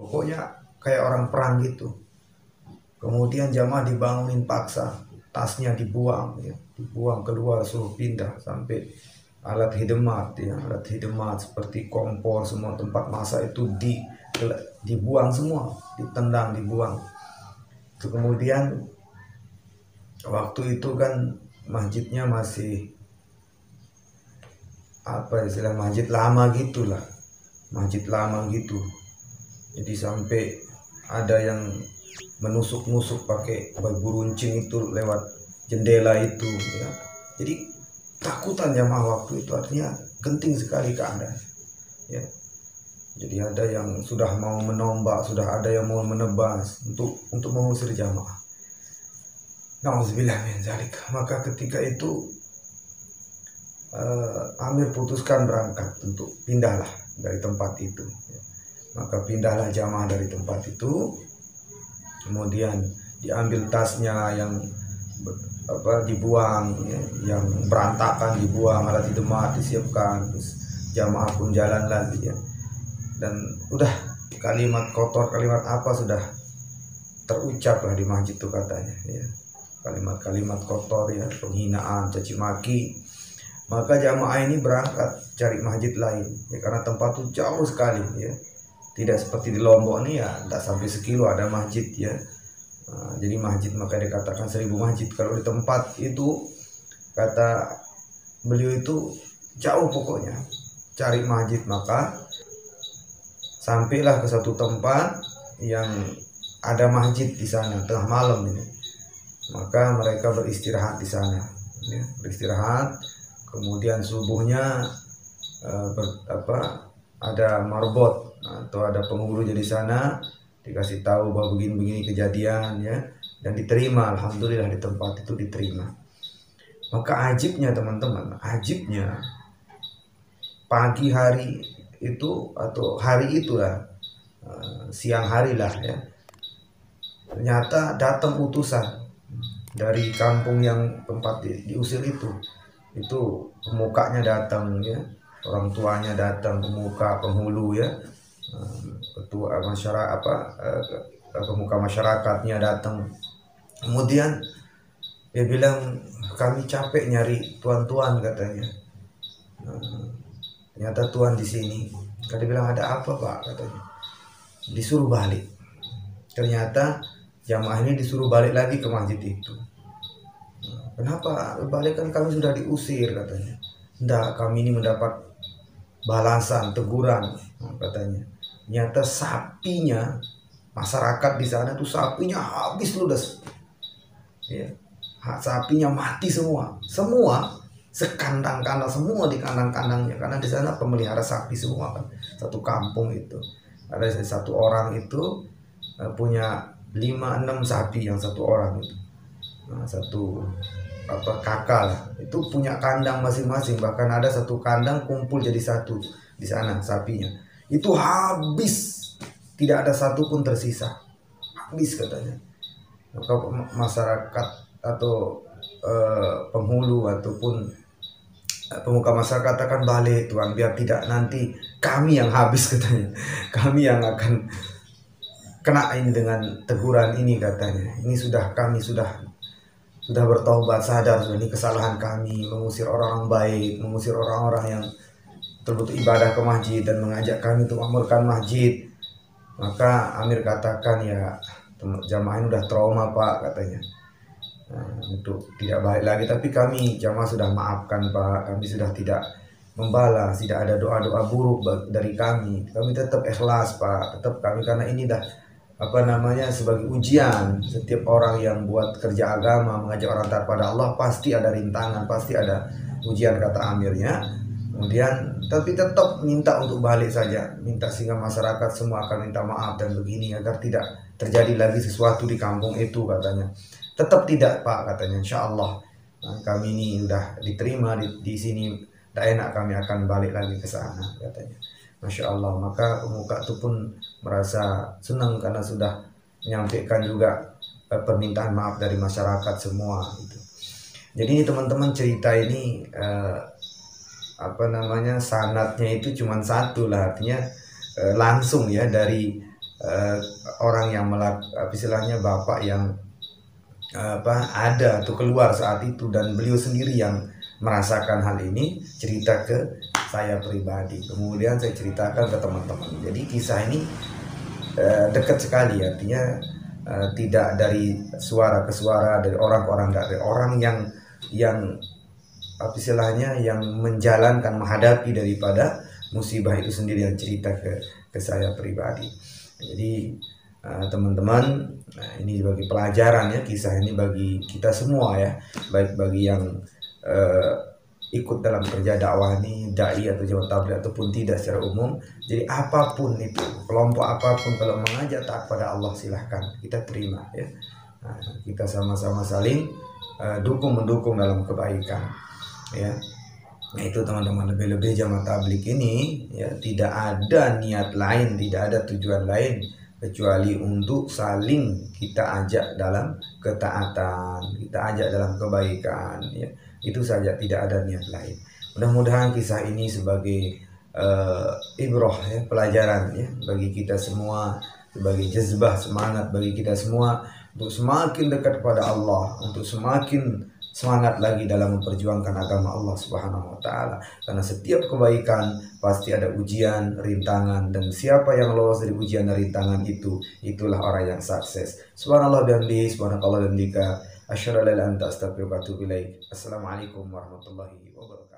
Pokoknya kayak orang perang gitu. Kemudian jamaah dibangunin paksa, tasnya dibuang, ya, dibuang keluar, suruh pindah sampai alat hidemat, ya, alat hidemat seperti kompor, semua tempat masak itu dibuang semua, ditendang, dibuang. Itu kemudian waktu itu kan masjidnya masih apa istilah, masjid lama gitulah, masjid lama gitu. Jadi sampai ada yang menusuk-nusuk pakai bambu runcing itu lewat jendela itu, ya. Jadi takutan jamaah waktu itu, artinya genting sekali keadaan, ya. Jadi ada yang sudah mau menombak, sudah ada yang mau menebas untuk mengusir jamaah. Nauzubillah min zalik. Maka ketika itu Amir putuskan berangkat untuk pindahlah dari tempat itu, ya. Maka pindahlah jamaah dari tempat itu. Kemudian diambil tasnya yang dibuang, ya, yang berantakan dibuang, alat hidemat disiapkan, terus jamaah pun jalan lagi, ya. Dan udah kalimat kotor, kalimat apa sudah terucap lah di masjid itu katanya, ya. Kalimat-kalimat kotor, ya, penghinaan, caci maki. Maka jamaah ini berangkat cari masjid lain, ya, karena tempat itu jauh sekali, ya. Tidak seperti di Lombok nih, ya, tidak sampai sekilo ada masjid, ya. Nah, jadi masjid maka dikatakan 1000 masjid. Kalau di tempat itu kata beliau itu jauh pokoknya cari masjid. Maka sampailah ke satu tempat yang ada masjid di sana tengah malam ini. Maka mereka beristirahat di sana, ya, beristirahat. Kemudian subuhnya ada marbot atau ada penghulunya di sana, dikasih tahu bahwa begini-begini kejadian, ya, dan diterima. Alhamdulillah di tempat itu diterima. Maka ajibnya teman-teman, ajibnya pagi hari itu atau hari itulah, siang hari lah, ya, ternyata datang utusan dari kampung yang tempat diusir itu pemukanya datang, ya, orang tuanya datang, pemuka, penghulu, ya, ketua masyarakat, pemuka masyarakatnya datang. Kemudian dia bilang, kami capek nyari tuan-tuan katanya. Ternyata tuan di sini. Dia bilang, ada apa pak katanya. Disuruh balik. Ternyata jamaah ini disuruh balik lagi ke masjid itu. Kenapa balik, kan kami sudah diusir katanya. Enggak, kami ini mendapat balasan, teguran katanya. Ternyata sapinya masyarakat di sana tuh sapinya habis ludes, ya, sapinya mati semua sekandang-kandang, semua di kandang-kandangnya, karena di sana pemelihara sapi semua kan, satu kampung itu ada satu orang itu punya 5-6 sapi yang satu orang itu. Nah, satu kakak lah, itu punya kandang masing-masing, bahkan ada satu kandang kumpul jadi satu di sana sapinya. Itu habis, tidak ada satu pun tersisa, habis katanya. Maka masyarakat atau penghulu ataupun pemuka masyarakat akan balik tuan, biar tidak nanti kami yang habis katanya, kami yang akan kena ini dengan teguran ini katanya. Ini kami sudah bertobat, sadar ini kesalahan kami, mengusir orang baik, mengusir orang-orang yang betul-betul ibadah ke masjid dan mengajak kami untuk memakmurkan masjid. Maka Amir katakan, ya, jamaah ini udah trauma pak katanya, untuk tidak balik lagi. Tapi kami jamaah sudah maafkan pak, kami sudah tidak membalas, tidak ada doa-doa buruk dari kami tetap ikhlas pak, tetap kami, karena ini dah sebagai ujian. Setiap orang yang buat kerja agama, mengajak orang taat pada Allah, pasti ada rintangan, pasti ada ujian, kata Amirnya. Kemudian tapi tetap minta untuk balik saja, minta sehingga masyarakat semua akan minta maaf dan begini, agar tidak terjadi lagi sesuatu di kampung itu katanya. Tetap tidak pak katanya, insya Allah kami ini udah diterima di sini, tidak enak, kami akan balik lagi ke sana katanya. Masya Allah. Maka pemuka itu pun merasa senang karena sudah menyampaikan juga permintaan maaf dari masyarakat semua gitu. Jadi ini teman-teman, cerita ini sanadnya itu cuma satu lah, artinya langsung, ya, dari eh, orang yang istilahnya bapak yang ada atau keluar saat itu, dan beliau sendiri yang merasakan hal ini, cerita ke saya pribadi, kemudian saya ceritakan ke teman-teman. Jadi kisah ini dekat sekali, artinya tidak dari suara ke suara, dari orang ke orang, dari orang yang istilahnya yang menjalankan, menghadapi daripada musibah itu sendiri, yang cerita ke saya pribadi. Jadi teman-teman, ini bagi pelajaran ya, kisah ini bagi kita semua ya, baik bagi yang ikut dalam kerja dakwah ini, dai atau jemaah tabligh ataupun tidak secara umum. Jadi apapun itu, kelompok apapun, kalau mengajak taat pada Allah, silahkan kita terima ya. Kita sama-sama saling mendukung dalam kebaikan ya. Nah itu teman-teman, lebih-lebih jamaah tabligh ini ya, tidak ada niat lain, tidak ada tujuan lain kecuali untuk saling kita ajak dalam ketaatan, kita ajak dalam kebaikan ya. Itu saja, tidak ada niat lain. Mudah-mudahan kisah ini sebagai ibrah ya, pelajaran ya bagi kita semua, sebagai jazbah, semangat bagi kita semua untuk semakin dekat kepada Allah, untuk semakin semangat lagi dalam memperjuangkan agama Allah Subhanahu wa taala. Karena setiap kebaikan pasti ada ujian, rintangan, dan siapa yang lolos dari ujian dan rintangan itu, itulah orang yang sukses. Subhanallah bihamdihi, subhanakallah bihamdika, asyhadu an la ilaha illa anta, astaghfiruka wa atubu ilaik. Assalamualaikum warahmatullahi wabarakatuh.